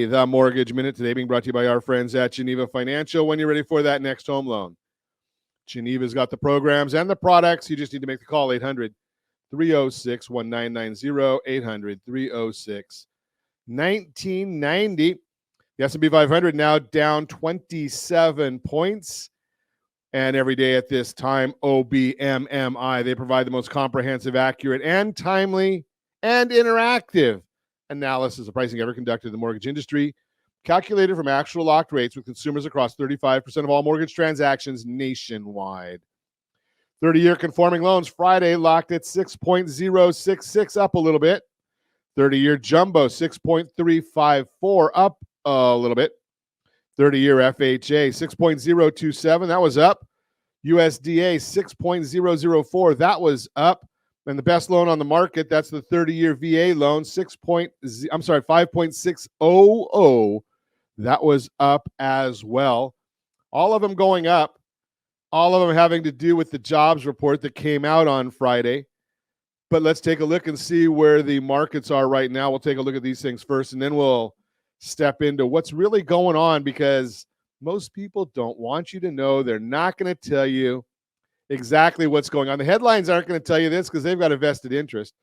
The Mortgage Minute today being brought to you by our friends at Geneva Financial. When you're ready for that next home loan, Geneva's got the programs and the products. You just need to make the call, 800-306-1990, 800-306-1990. The S&P 500 now down 27 points. And every day at this time, OBMMI, they provide the most comprehensive, accurate, and timely and interactive analysis of pricing ever conducted in the mortgage industry, calculated from actual locked rates with consumers across 35% of all mortgage transactions nationwide. 30-year conforming loans Friday locked at 6.066, up a little bit. 30-year jumbo 6.354, up a little bit. 30-year FHA 6.027, that was up. USDA 6.004, that was up. And the best loan on the market, that's the 30-year VA loan, 5.600. That was up as well. All of them going up. All of them having to do with the jobs report that came out on Friday. But let's take a look and see where the markets are right now. We'll take a look at these things first, and then we'll step into what's really going on, because most people don't want you to know. They're not going to tell you exactly what's going on. The headlines aren't going to tell you this because they've got a vested interest.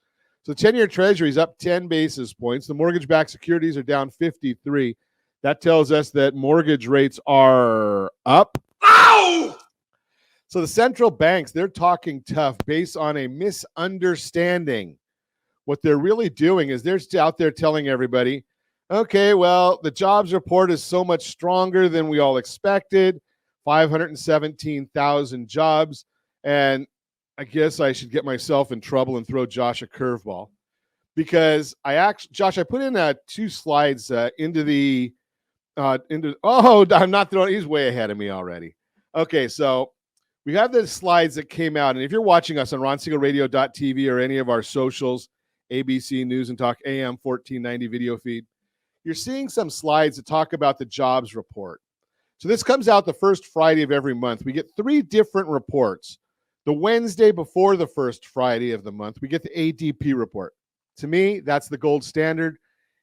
So 10-year Treasury's up 10 basis points. The mortgage-backed securities are down 53. That tells us that mortgage rates are up. Ow! So the central banks, they're talking tough based on a misunderstanding. What they're really doing is they're out there telling everybody, okay, well, the jobs report is so much stronger than we all expected, 517,000 jobs. And I guess I should get myself in trouble and throw Josh a curveball, because Josh, I put in 2 slides I'm not throwing, he's way ahead of me already. Okay, so we have the slides that came out, and if you're watching us on ronsiegelradio.tv or any of our socials, ABC News and Talk AM 1490 video feed, you're seeing some slides that talk about the jobs report. So this comes out the first Friday of every month. We get 3 different reports. The Wednesday before the first Friday of the month, we get the ADP report. To me, that's the gold standard.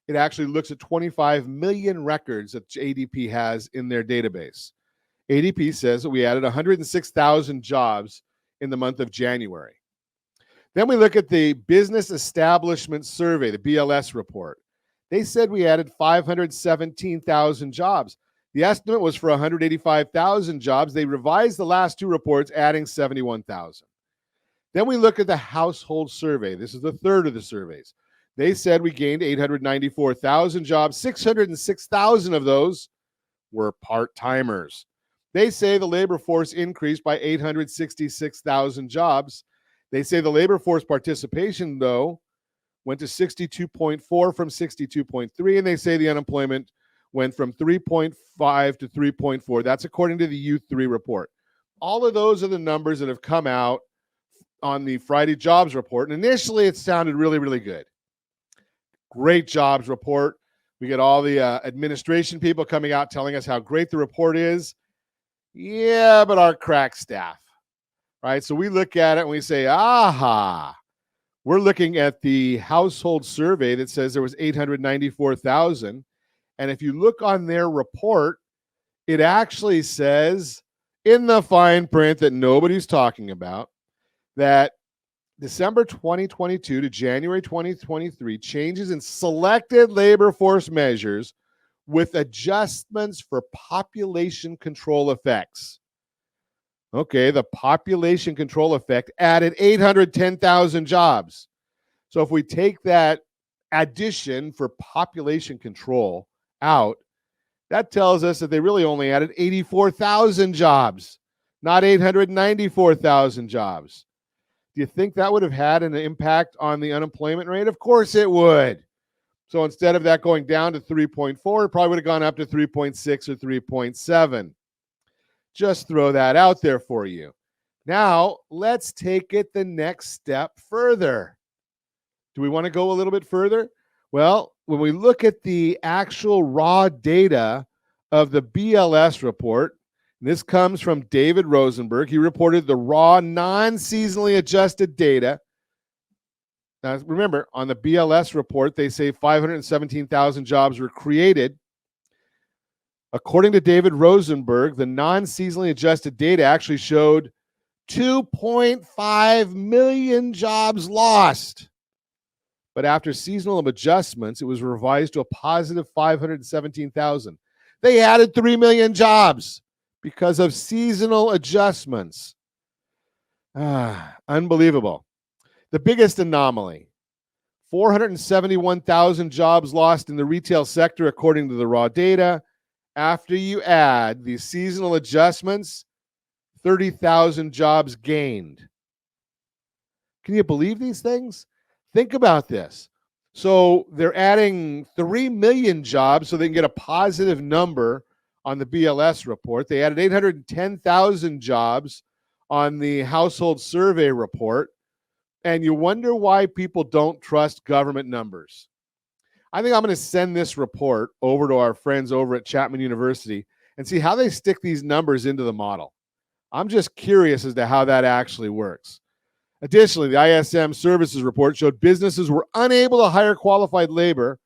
It actually looks at 25 million records that ADP has in their database. ADP says that we added 106,000 jobs in the month of January. Then we look at the Business Establishment Survey, the BLS report. They said we added 517,000 jobs. The estimate was for 185,000 jobs. They revised the last 2 reports, adding 71,000. Then we look at the household survey. This is the third of the surveys. They said we gained 894,000 jobs. 606,000 of those were part-timers. They say the labor force increased by 866,000 jobs. They say the labor force participation, though, went to 62.4 from 62.3, and they say the unemployment went from 3.5 to 3.4. That's according to the U3 report. All of those are the numbers that have come out on the Friday jobs report. And initially, it sounded really, really good. Great jobs report. We get all the administration people coming out telling us how great the report is. Yeah, but our crack staff, right? So we look at it and we say, aha. We're looking at the household survey that says there was 894,000. And if you look on their report, it actually says in the fine print that nobody's talking about that December 2022 to January 2023 changes in selected labor force measures with adjustments for population control effects. Okay, the population control effect added 810,000 jobs. So if we take that addition for population control out, that tells us that they really only added 84,000 jobs, not 894,000 jobs. Do you think that would have had an impact on the unemployment rate? Of course it would. So instead of that going down to 3.4, it probably would have gone up to 3.6 or 3.7. Just throw that out there for you. Now, let's take it the next step further. Do we want to go a little bit further? Well, when we look at the actual raw data of the BLS report, and this comes from David Rosenberg. He reported the raw non-seasonally adjusted data. Now, remember, on the BLS report, they say 517,000 jobs were created According to David Rosenberg, the non-seasonally adjusted data actually showed 2.5 million jobs lost. But after seasonal adjustments, it was revised to a positive 517,000. They added 3 million jobs because of seasonal adjustments. Unbelievable. The biggest anomaly, 471,000 jobs lost in the retail sector, according to the raw data. After you add the seasonal adjustments, 30,000 jobs gained. Can you believe these things? Think about this. So they're adding 3 million jobs so they can get a positive number on the BLS report. They added 810,000 jobs on the household survey report. And you wonder why people don't trust government numbers. I think I'm going to send this report over to our friends over at Chapman University and see how they stick these numbers into the model. I'm just curious as to how that actually works. Additionally, the ISM services report showed businesses were unable to hire qualified labor.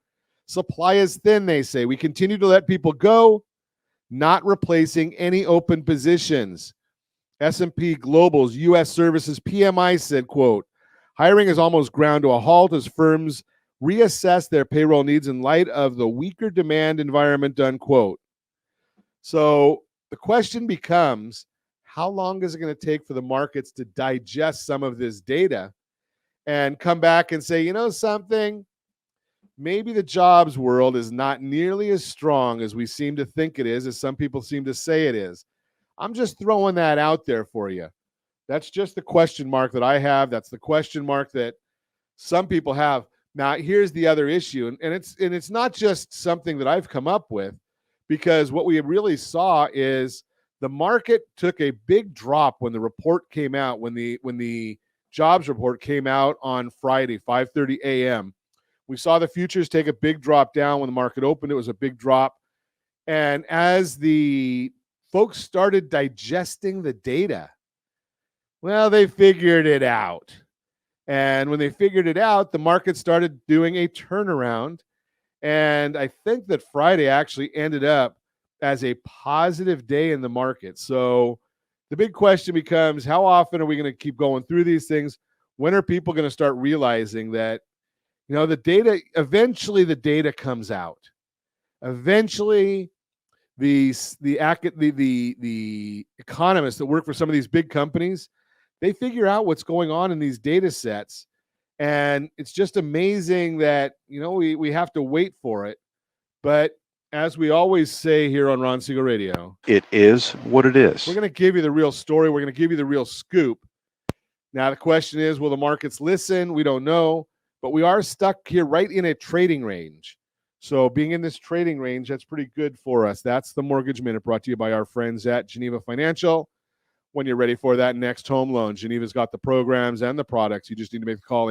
Supply is thin, they say. We continue to let people go, not replacing any open positions. S&P Global's U.S. Services PMI said, quote, hiring is almost ground to a halt as firms reassess their payroll needs in light of the weaker demand environment, unquote. So the question becomes, how long is it going to take for the markets to digest some of this data and come back and say, you know something, maybe the jobs world is not nearly as strong as we seem to think it is, as some people seem to say it is. I'm just throwing that out there for you. That's just the question mark that I have. That's the question mark that some people have. Now, here's the other issue, and it's not just something that I've come up with, because what we really saw is the market took a big drop when the report came out, when the jobs report came out on Friday, 5:30 a.m. We saw the futures take a big drop down when the market opened. It was a big drop. And as the folks started digesting the data, well, they figured it out. And when they figured it out, the market started doing a turnaround. And I think that Friday actually ended up as a positive day in the market. So the big question becomes, how often are we going to keep going through these things? When are people going to start realizing that, you know, the data, eventually the data comes out. Eventually the economists that work for some of these big companies, they figure out what's going on in these data sets. And it's just amazing that, you know, we have to wait for it. But as we always say here on Ron Siegel Radio, it is what it is. We're going to give you the real story. We're going to give you the real scoop. Now, the question is, will the markets listen? We don't know. But we are stuck here right in a trading range. So being in this trading range, that's pretty good for us. That's the Mortgage Minute, brought to you by our friends at Geneva Financial. When you're ready for that next home loan, Geneva's got the programs and the products. You just need to make the call,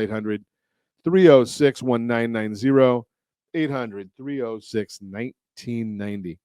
800-306-1990, 800-306-1990.